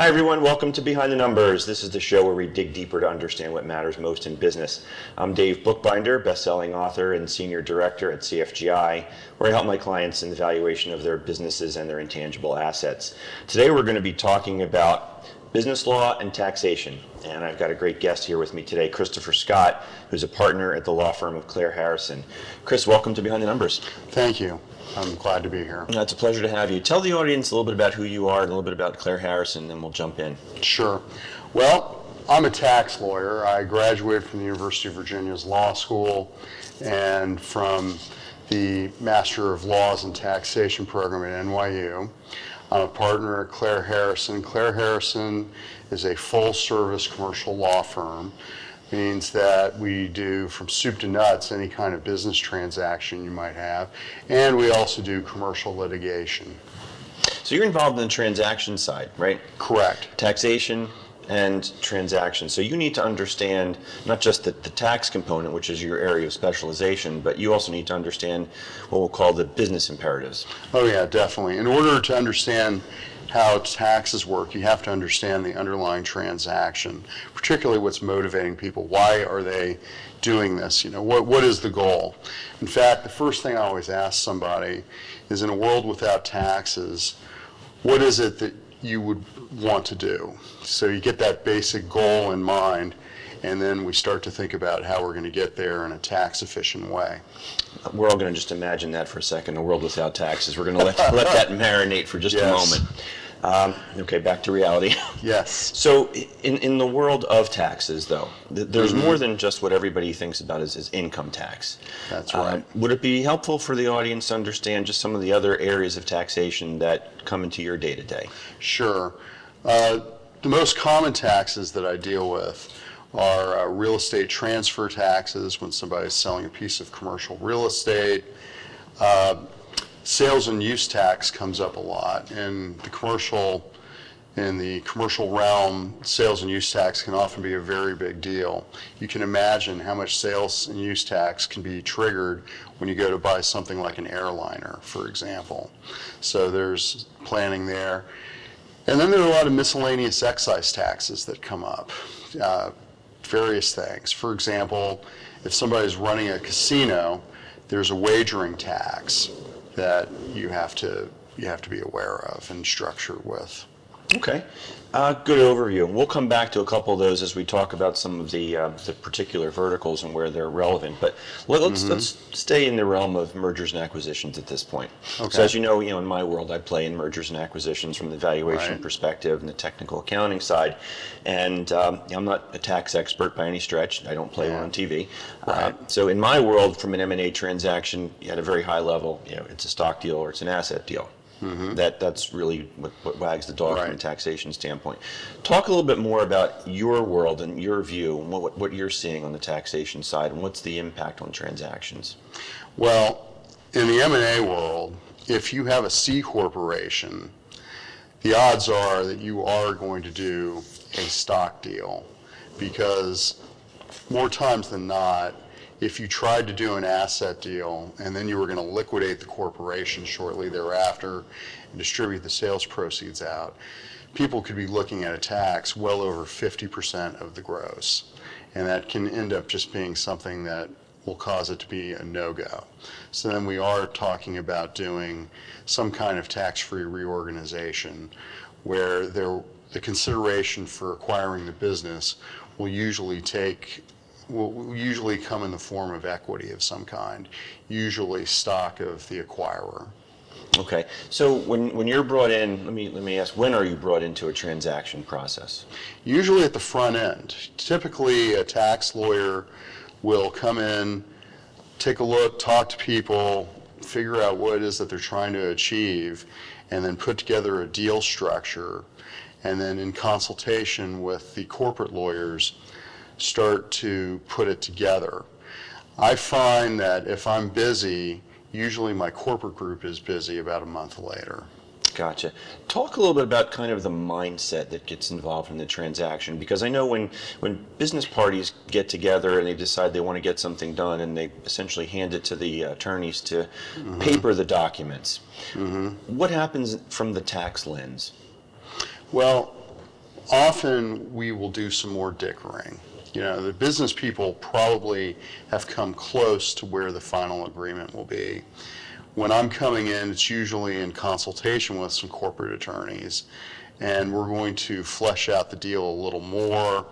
Hi everyone, welcome to Behind the Numbers. This is the show where we dig deeper to understand what matters most in business. I'm Dave Bookbinder, best-selling author and senior director at CFGI, where I help my clients in the valuation of their businesses and their intangible assets. Today we're going to be talking about business law and taxation. And I've got a great guest here with me today, Christopher Scott, who's a partner at the law firm of Klehr Harrison. Chris, welcome to Behind the Numbers. Thank you. I'm glad to be here. It's a pleasure to have you. Tell the audience a little bit about who you are and a little bit about Klehr Harrison, and then we'll jump in. Sure. Well, I'm a tax lawyer. I graduated from the University of Virginia's Law School and from the Master of Laws and Taxation program at NYU. I'm a partner at Klehr Harrison. Klehr Harrison is a full-service commercial law firm. Means that we do from soup to nuts any kind of business transaction you might have, and we also do commercial litigation. So you're involved in the transaction side, right? Correct. Taxation and transaction. So you need to understand not just the tax component, which is your area of specialization, but you also need to understand what we'll call the business imperatives. Oh yeah, definitely. In order to understand how taxes work, you have to understand the underlying transaction, particularly what's motivating people. Why are they doing this? You know, what is the goal? In fact, the first thing I always ask somebody is, in a world without taxes, what is it that you would want to do? So you get that basic goal in mind, and then we start to think about how we're going to get there in a tax-efficient way. We're all going to just imagine that for a second, a world without taxes. We're going to let that marinate for just a moment. Okay, back to reality. Yes. So in the world of taxes, though, there's more than just what everybody thinks about as income tax. That's right. Would it be helpful for the audience to understand just some of the other areas of taxation that come into your day-to-day? Sure. The most common taxes that I deal with are real estate transfer taxes when somebody's selling a piece of commercial real estate. Sales and use tax comes up a lot. In the commercial realm, sales and use tax can often be a very big deal. You can imagine how much sales and use tax can be triggered when you go to buy something like an airliner, for example. So there's planning there. And then there are a lot of miscellaneous excise taxes that come up. Various things. For example, if somebody's running a casino, there's a wagering tax that you have to be aware of and structure with. Okay, good overview. We'll come back to a couple of those as we talk about some of the particular verticals and where they're relevant. But let's stay in the realm of mergers and acquisitions at this point. Okay. So as you know, in my world, I play in mergers and acquisitions from the valuation perspective and the technical accounting side. And I'm not a tax expert by any stretch. I don't play one on TV. So in my world, from an M&A transaction, at a very high level, it's a stock deal or it's an asset deal. That's really what wags the dog from a taxation standpoint. Talk a little bit more about your world and your view and what you're seeing on the taxation side and what's the impact on transactions. Well, in the M&A world, if you have a C corporation, the odds are that you are going to do a stock deal, because more times than not, if you tried to do an asset deal and then you were going to liquidate the corporation shortly thereafter and distribute the sales proceeds out, people could be looking at a tax well over 50% of the gross. And that can end up just being something that will cause it to be a no-go. So then we are talking about doing some kind of tax-free reorganization where the consideration for acquiring the business will usually come in the form of equity of some kind, usually stock of the acquirer. Okay, so when you're brought in, let me ask, when are you brought into a transaction process? Usually at the front end. Typically, a tax lawyer will come in, take a look, talk to people, figure out what it is that they're trying to achieve, and then put together a deal structure, and then in consultation with the corporate lawyers, start to put it together. I find that if I'm busy, usually my corporate group is busy about a month later. Gotcha. Talk a little bit about kind of the mindset that gets involved in the transaction, because I know when business parties get together and they decide they want to get something done and they essentially hand it to the attorneys to paper the documents, what happens from the tax lens? Well, often we will do some more dickering. The business people probably have come close to where the final agreement will be. When I'm coming in, it's usually in consultation with some corporate attorneys, and we're going to flesh out the deal a little more.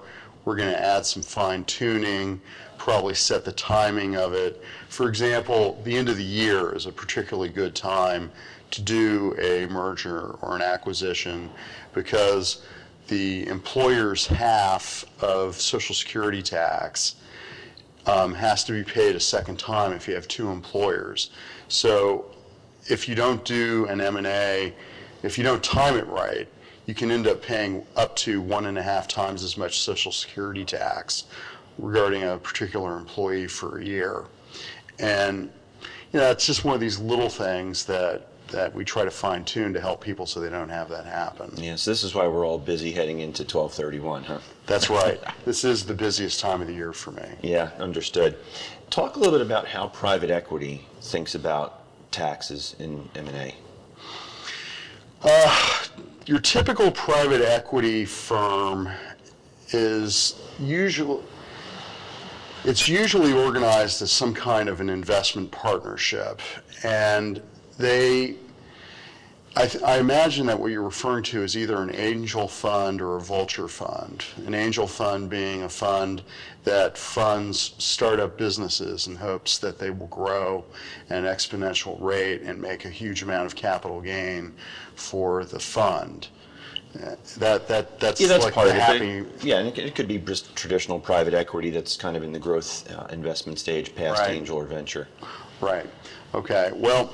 We're going to add some fine tuning, probably set the timing of it. For example, the end of the year is a particularly good time to do a merger or an acquisition because the employer's half of Social Security tax has to be paid a second time if you have two employers. So if you don't do an M&A, if you don't time it right, you can end up paying up to 1.5 times as much Social Security tax regarding a particular employee for a year. And it's just one of these little things that we try to fine tune to help people so they don't have that happen. Yes, this is why we're all busy heading into 12/31, huh? That's right. This is the busiest time of the year for me. Yeah, understood. Talk a little bit about how private equity thinks about taxes in M&A. Your typical private equity firm is usually organized as some kind of an investment partnership, and I imagine that what you're referring to is either an angel fund or a vulture fund. An angel fund being a fund that funds startup businesses in hopes that they will grow at an exponential rate and make a huge amount of capital gain for the fund. That's like part the of it. happy. Yeah, and it could be just traditional private equity that's kind of in the growth investment stage, past Right. angel or venture. Right. Okay. Well,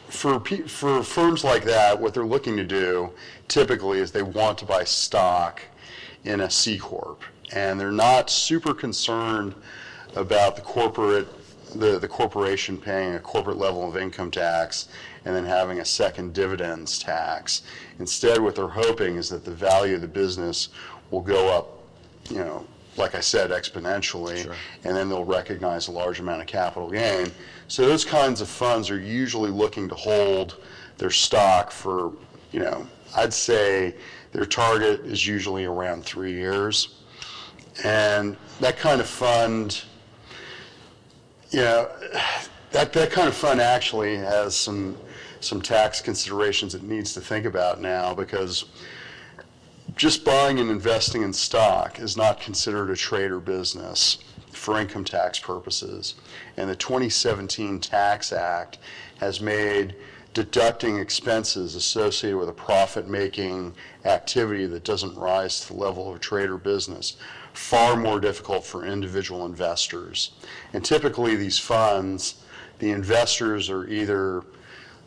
for firms like that, what they're looking to do typically is they want to buy stock in a C corp, and they're not super concerned about the corporation paying a corporate level of income tax and then having a second dividends tax. Instead, what they're hoping is that the value of the business will go up, like I said, exponentially, Sure. and then they'll recognize a large amount of capital gain. So those kinds of funds are usually looking to hold their stock for, I'd say their target is usually around 3 years. And that kind of fund, that kind of fund actually has some tax considerations it needs to think about now, because just buying and investing in stock is not considered a trade or business for income tax purposes. And the 2017 Tax Act has made deducting expenses associated with a profit-making activity that doesn't rise to the level of a trade or business far more difficult for individual investors. And typically these funds, the investors are either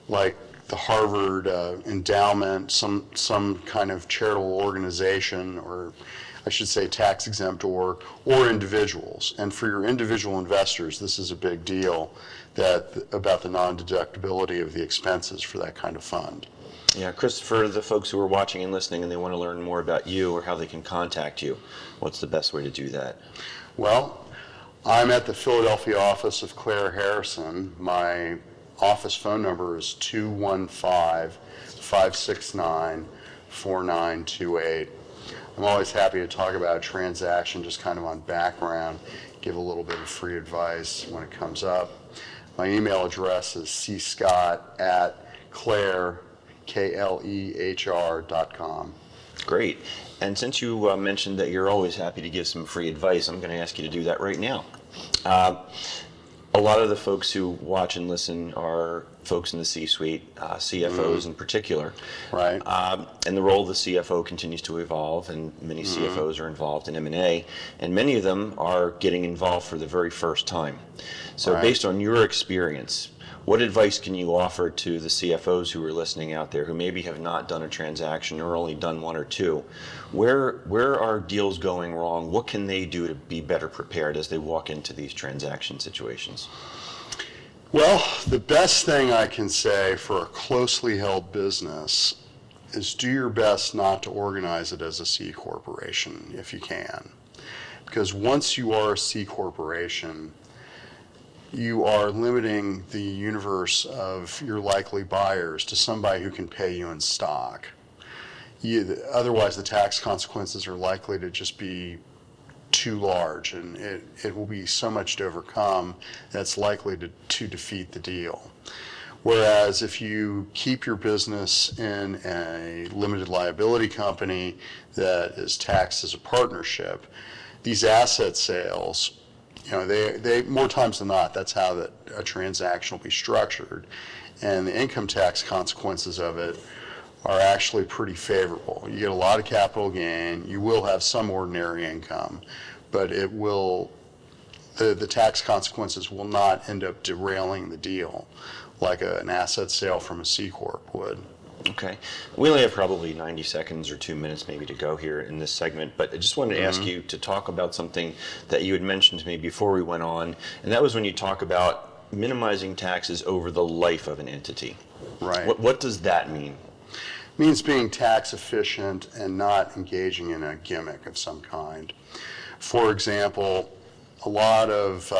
like the Harvard endowment, some kind of charitable organization, or I should say tax exempt, or individuals. And for your individual investors, this is a big deal about the non-deductibility of the expenses for that kind of fund. Yeah, Chris, for the folks who are watching and listening and they want to learn more about you or how they can contact you, what's the best way to do that? Well, I'm at the Philadelphia office of Klehr Harrison. My office phone number is 215-569-4928. I'm always happy to talk about a transaction just kind of on background, give a little bit of free advice when it comes up. My email address is cScott@Klehr.com. Great. And since you mentioned that you're always happy to give some free advice, I'm going to ask you to do that right now. A lot of the folks who watch and listen are folks in the C-suite, CFOs in particular. Right. And the role of the CFO continues to evolve, and many CFOs are involved in M&A, and many of them are getting involved for the very first time. So Right. based on your experience, what advice can you offer to the CFOs who are listening out there who maybe have not done a transaction or only done one or two? Where are deals going wrong? What can they do to be better prepared as they walk into these transaction situations? Well, the best thing I can say for a closely held business is do your best not to organize it as a C corporation if you can. Because once you are a C corporation, you are limiting the universe of your likely buyers to somebody who can pay you in stock. otherwise the tax consequences are likely to just be too large, and it will be so much to overcome that's likely to defeat the deal. Whereas if you keep your business in a limited liability company that is taxed as a partnership, these asset sales, they more times than not, that's how a transaction will be structured. And the income tax consequences of it are actually pretty favorable. You get a lot of capital gain, you will have some ordinary income, but the tax consequences will not end up derailing the deal like an asset sale from a C Corp would. Okay. We only have probably 90 seconds or 2 minutes maybe to go here in this segment, but I just wanted to ask you to talk about something that you had mentioned to me before we went on, and that was when you talk about minimizing taxes over the life of an entity. Right. What does that mean? It means being tax efficient and not engaging in a gimmick of some kind. For example, a lot of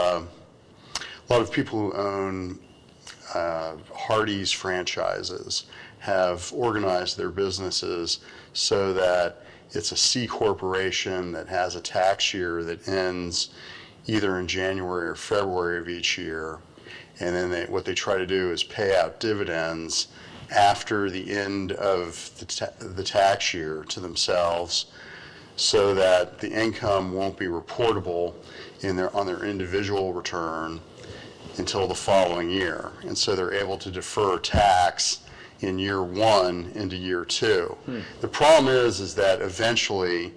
people who own Hardee's franchises have organized their businesses so that it's a C corporation that has a tax year that ends either in January or February of each year, and then what they try to do is pay out dividends after the end of the tax year to themselves, so that the income won't be reportable on their individual return until the following year. And so they're able to defer tax in year one into year two. The problem is that eventually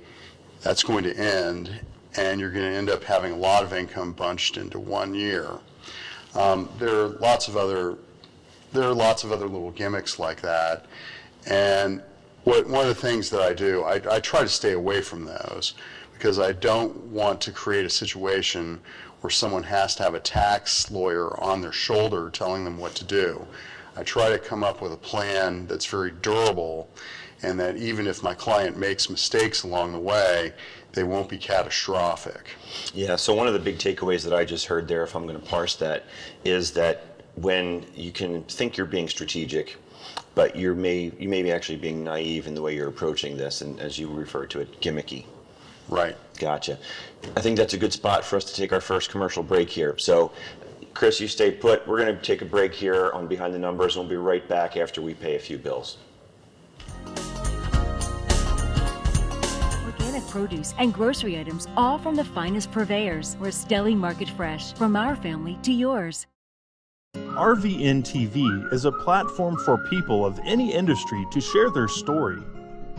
that's going to end, and you're going to end up having a lot of income bunched into 1 year. There are lots of other little gimmicks like that, and one of the things that I do, I try to stay away from those, because I don't want to create a situation where someone has to have a tax lawyer on their shoulder telling them what to do. I try to come up with a plan that's very durable, and that even if my client makes mistakes along the way, they won't be catastrophic. Yeah, so one of the big takeaways that I just heard there, if I'm going to parse that, is that when you can think you're being strategic, but you may be actually being naive in the way you're approaching this, and as you refer to it, gimmicky. Right. Gotcha. I think that's a good spot for us to take our first commercial break here. So, Chris, you stay put. We're going to take a break here on Behind the Numbers, and we'll be right back after we pay a few bills. Organic produce and grocery items, all from the finest purveyors. We're Stelly Market Fresh, from our family to yours. RVN TV is a platform for people of any industry to share their story.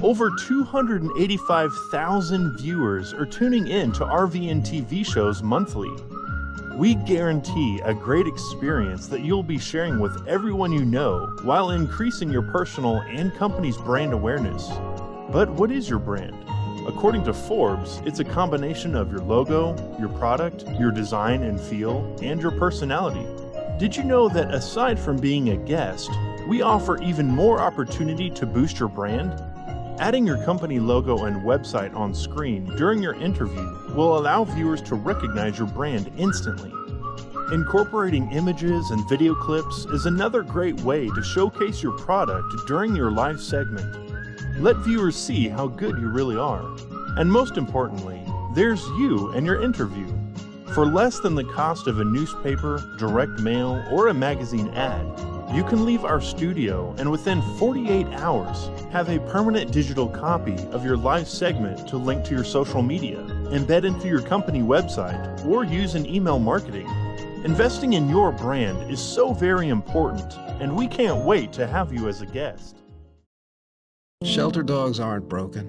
Over 285,000 viewers are tuning in to RVN TV shows monthly. We guarantee a great experience that you'll be sharing with everyone you know while increasing your personal and company's brand awareness. But what is your brand? According to Forbes, it's a combination of your logo, your product, your design and feel, and your personality. Did you know that aside from being a guest, we offer even more opportunity to boost your brand? Adding your company logo and website on screen during your interview will allow viewers to recognize your brand instantly. Incorporating images and video clips is another great way to showcase your product during your live segment. Let viewers see how good you really are. And most importantly, there's you and your interview. For less than the cost of a newspaper, direct mail, or a magazine ad, you can leave our studio and within 48 hours have a permanent digital copy of your live segment to link to your social media, embed into your company website, or use in email marketing. Investing in your brand is so very important, and we can't wait to have you as a guest. Shelter dogs aren't broken.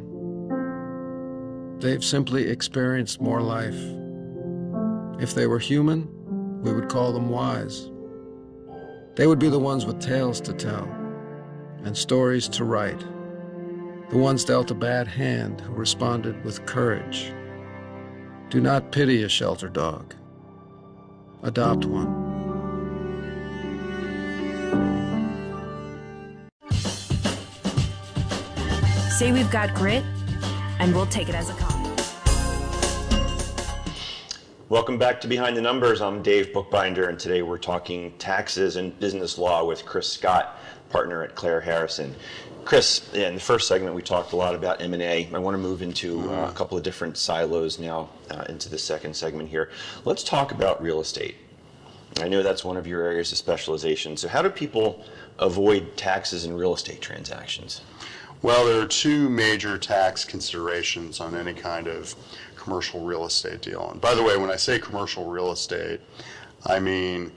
They've simply experienced more life. If they were human, we would call them wise. They would be the ones with tales to tell and stories to write, the ones dealt a bad hand who responded with courage. Do not pity a shelter dog. Adopt one. Say we've got grit, and we'll take it as a compliment. Welcome back to Behind the Numbers. I'm Dave Bookbinder, and today we're talking taxes and business law with Chris Scott. partner at Klehr Harrison. Chris, in the first segment we talked a lot about M&A. I want to move into a couple of different silos now into the second segment here. Let's talk about real estate. I know that's one of your areas of specialization. So how do people avoid taxes in real estate transactions? Well, there are two major tax considerations on any kind of commercial real estate deal. And by the way, when I say commercial real estate, I mean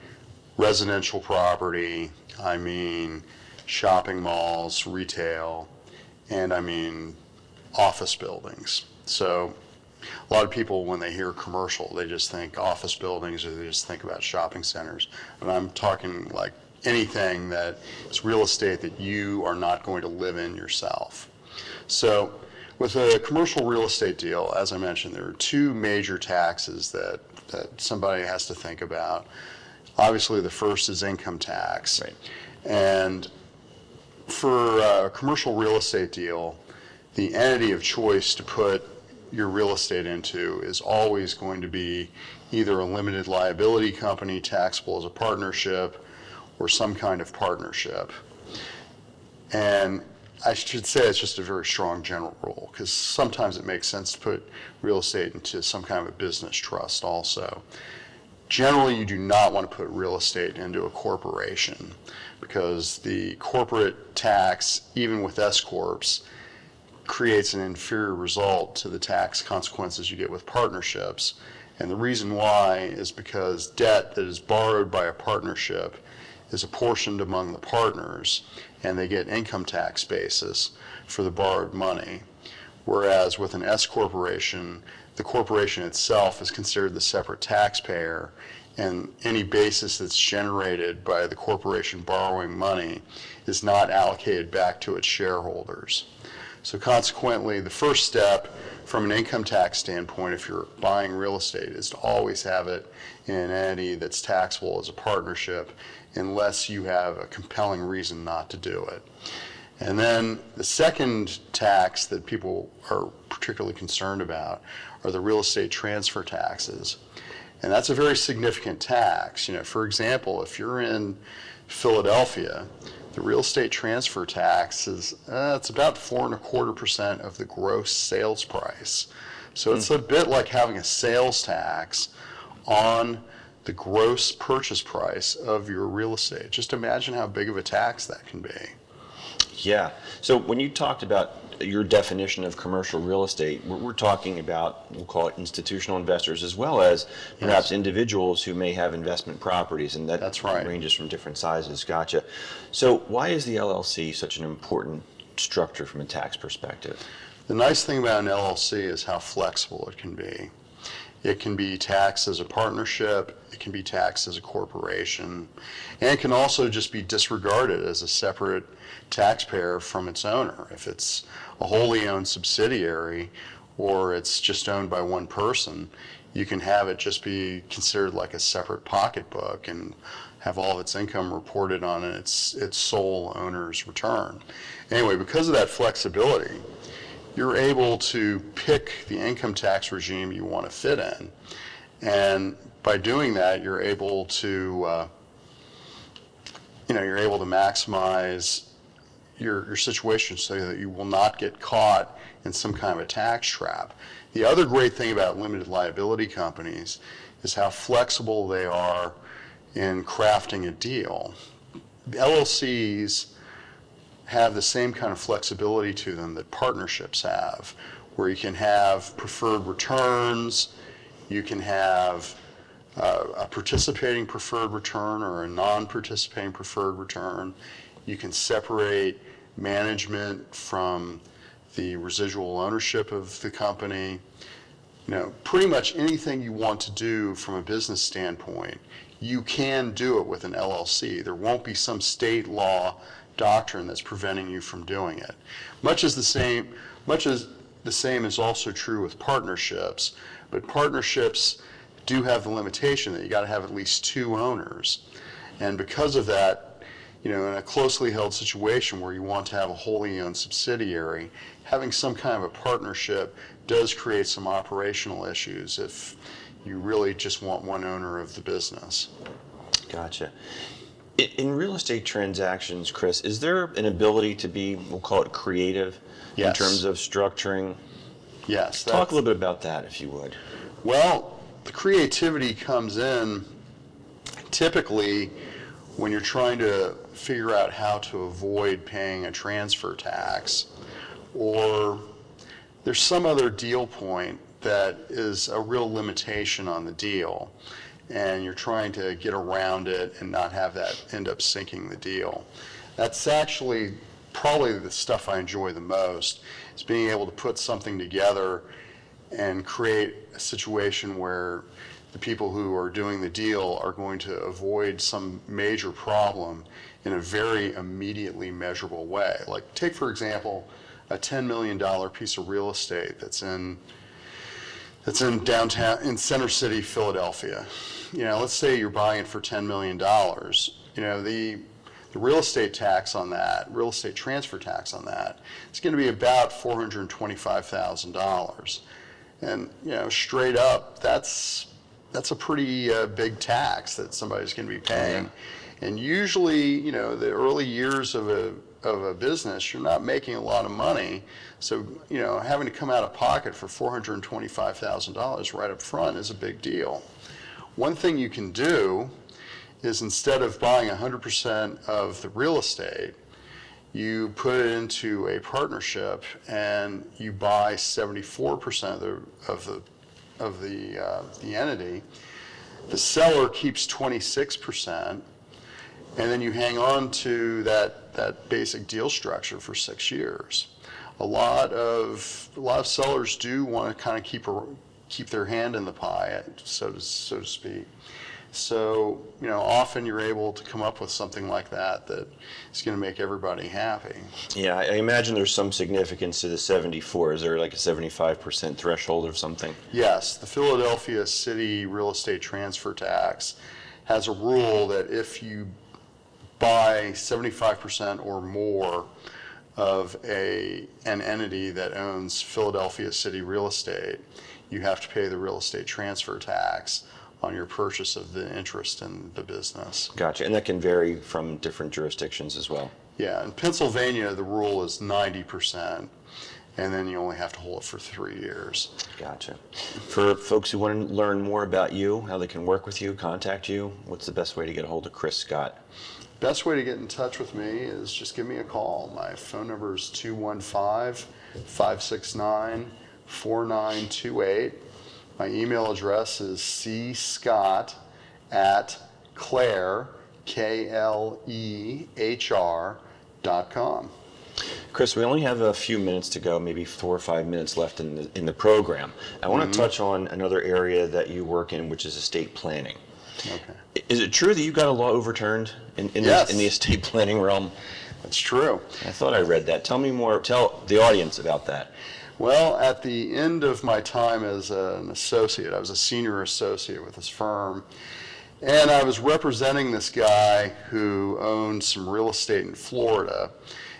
residential property, I mean shopping malls, retail, and I mean office buildings. So a lot of people, when they hear commercial, they just think office buildings or they just think about shopping centers. And I'm talking like anything that is real estate that you are not going to live in yourself. So with a commercial real estate deal, as I mentioned, there are two major taxes that somebody has to think about. Obviously, the first is income tax. Right. And for a commercial real estate deal, the entity of choice to put your real estate into is always going to be either a limited liability company, taxable as a partnership, or some kind of partnership. And I should say it's just a very strong general rule, because sometimes it makes sense to put real estate into some kind of a business trust also. Generally, you do not want to put real estate into a corporation, because the corporate tax, even with S-corps, creates an inferior result to the tax consequences you get with partnerships. And the reason why is because debt that is borrowed by a partnership is apportioned among the partners, and they get income tax basis for the borrowed money. Whereas with an S corporation, the corporation itself is considered the separate taxpayer, and any basis that's generated by the corporation borrowing money is not allocated back to its shareholders. So consequently, the first step from an income tax standpoint, if you're buying real estate, is to always have it in an entity that's taxable as a partnership, unless you have a compelling reason not to do it. And then the second tax that people are particularly concerned about are the real estate transfer taxes. And that's a very significant tax. You know, for example, if you're in Philadelphia, the real estate transfer tax is it's about 4.25% of the gross sales price. So it's a bit like having a sales tax on the gross purchase price of your real estate. Just imagine how big of a tax that can be. Yeah. So when you talked about your definition of commercial real estate, we're talking about, we'll call it institutional investors, as well as perhaps individuals who may have investment properties, and That's right. ranges from different sizes. Gotcha. So why is the LLC such an important structure from a tax perspective? The nice thing about an LLC is how flexible it can be. It can be taxed as a partnership, it can be taxed as a corporation, and it can also just be disregarded as a separate taxpayer from its owner. If it's a wholly owned subsidiary or it's just owned by one person, you can have it just be considered like a separate pocketbook and have all of its income reported on its sole owner's return. Anyway, because of that flexibility, you're able to pick the income tax regime you want to fit in. And by doing that, you're able to, you're able to maximize your situation so that you will not get caught in some kind of a tax trap. The other great thing about limited liability companies is how flexible they are in crafting a deal. The LLCs have the same kind of flexibility to them that partnerships have, where you can have preferred returns, you can have a participating preferred return or a non-participating preferred return. You can separate management from the residual ownership of the company. Pretty much anything you want to do from a business standpoint, you can do it with an LLC. There won't be some state law doctrine that's preventing you from doing it. Much as the same is also true with partnerships, but partnerships do have the limitation that you got to have at least two owners. And because of that, in a closely held situation where you want to have a wholly owned subsidiary, having some kind of a partnership does create some operational issues if you really just want one owner of the business. Gotcha. In real estate transactions, Chris, is there an ability to be, we'll call it creative, in Yes. terms of structuring? Yes. Talk a little bit about that, if you would. Well, the creativity comes in typically when you're trying to figure out how to avoid paying a transfer tax, or there's some other deal point that is a real limitation on the deal, and you're trying to get around it and not have that end up sinking the deal. That's actually probably the stuff I enjoy the most, is being able to put something together and create a situation where the people who are doing the deal are going to avoid some major problem in a very immediately measurable way. Like, take for example a $10 million piece of real estate that's in downtown, in Center City, Philadelphia. You know, let's say you're buying it for $10 million. You know, the real estate tax on that, real estate transfer tax on that, it's going to be about $425,000. And, you know, straight up, that's a pretty big tax that somebody's going to be paying. And usually, you know, the early years of a business, you're not making a lot of money. So, you know, having to come out of pocket for $425,000 right up front is a big deal. One thing you can do is, instead of buying 100% of the real estate, you put it into a partnership and you buy 74% of the entity. The seller keeps 26%, and then you hang on to that basic deal structure for 6 years. A lot of sellers do want to kind of keep their hand in the pie, so to speak. So, you know, often you're able to come up with something like that that is going to make everybody happy. Yeah, I imagine there's some significance to the 74. Is there like a 75% threshold or something? Yes, the Philadelphia City Real Estate Transfer Tax has a rule that if you buy 75% or more of an entity that owns Philadelphia City real estate, you have to pay the real estate transfer tax on your purchase of the interest in the business. Gotcha. And that can vary from different jurisdictions as well. Yeah, in Pennsylvania, the rule is 90%, and then you only have to hold it for 3 years. Gotcha. For folks who want to learn more about you, how they can work with you, contact you, what's the best way to get a hold of Chris Scott? Best way to get in touch with me is just give me a call. My phone number is 215-569-4928. My email address is cscott@Klehr, KLEHR.com. Chris, we only have a few minutes to go, maybe 4 or 5 minutes left in the program. I want to touch on another area that you work in, which is estate planning. Okay. Is it true that you got a law overturned in Yes. the estate planning realm? That's true. I thought I read that. Tell me more. Tell the audience about that. Well, at the end of my time as an associate, I was a senior associate with this firm, and I was representing this guy who owned some real estate in Florida,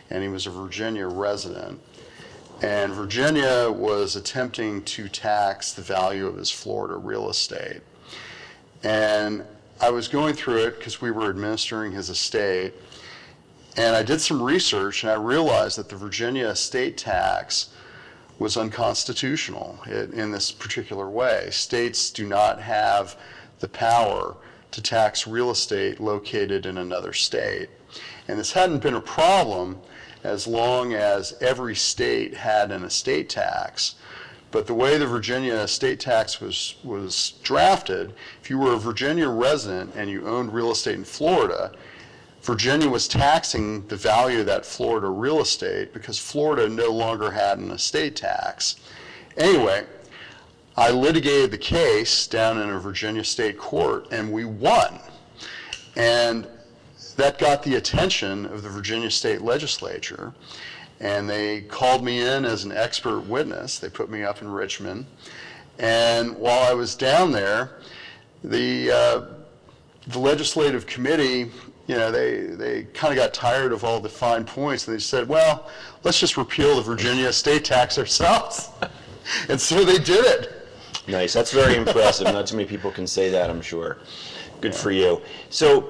and he was a Virginia resident. And Virginia was attempting to tax the value of his Florida real estate. And I was going through it because we were administering his estate, and I did some research, and I realized that the Virginia estate tax was unconstitutional in this particular way. States do not have the power to tax real estate located in another state. And this hadn't been a problem as long as every state had an estate tax. But the way the Virginia estate tax was drafted, if you were a Virginia resident and you owned real estate in Florida, Virginia was taxing the value of that Florida real estate because Florida no longer had an estate tax. Anyway, I litigated the case down in a Virginia state court, and we won. And that got the attention of the Virginia state legislature, and they called me in as an expert witness. They put me up in Richmond, and while I was down there, the legislative committee, you know, they kind of got tired of all the fine points, and they said, well, let's just repeal the Virginia estate tax ourselves. And so they did it. Nice. That's very impressive. Not too many people can say that, I'm sure. Good for you. So,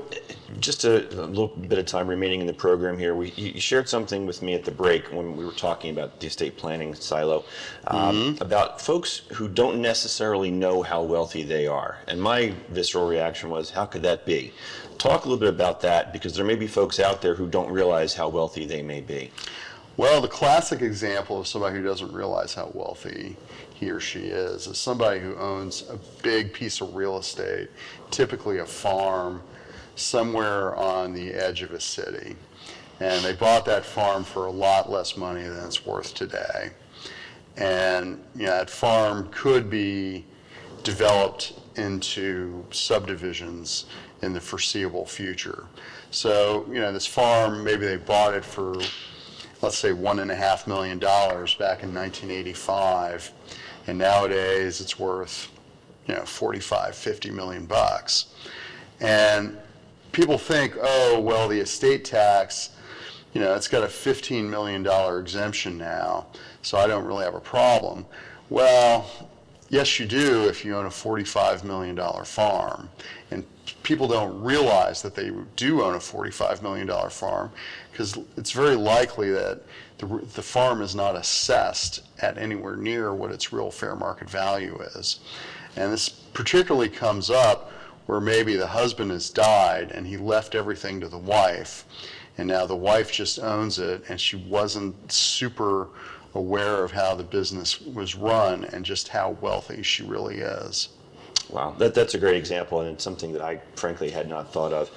just a little bit of time remaining in the program here. You shared something with me at the break when we were talking about the estate planning silo, about folks who don't necessarily know how wealthy they are. And my visceral reaction was, how could that be? Talk a little bit about that, because there may be folks out there who don't realize how wealthy they may be. Well, the classic example of somebody who doesn't realize how wealthy he or she is somebody who owns a big piece of real estate, typically a farm, somewhere on the edge of a city. And they bought that farm for a lot less money than it's worth today. And that farm could be developed into subdivisions in the foreseeable future. So, this farm, maybe they bought it for, let's say, $1.5 million back in 1985, and nowadays it's worth, 45, 50 million bucks. And people think, oh, well, the estate tax, it's got a $15 million exemption now, so I don't really have a problem. Well, yes, you do if you own a $45 million farm. And people don't realize that they do own a $45 million farm, because it's very likely that the farm is not assessed at anywhere near what its real fair market value is. And this particularly comes up where maybe the husband has died and he left everything to the wife, and now the wife just owns it, and she wasn't super aware of how the business was run and just how wealthy she really is. Wow, that's a great example, and it's something that I frankly had not thought of.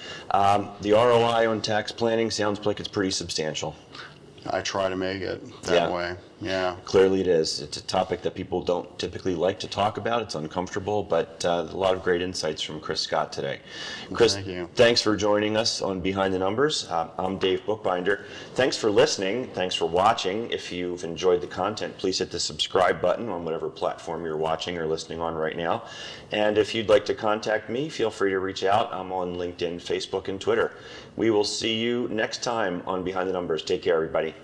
The ROI on tax planning sounds like it's pretty substantial. I try to make it that way. Yeah. Clearly it is. It's a topic that people don't typically like to talk about. It's uncomfortable, but a lot of great insights from Chris Scott today. Chris, Thank you. Thanks for joining us on Behind the Numbers. I'm Dave Bookbinder. Thanks for listening. Thanks for watching. If you've enjoyed the content, please hit the subscribe button on whatever platform you're watching or listening on right now. And if you'd like to contact me, feel free to reach out. I'm on LinkedIn, Facebook, and Twitter. We will see you next time on Behind the Numbers. Take care, everybody.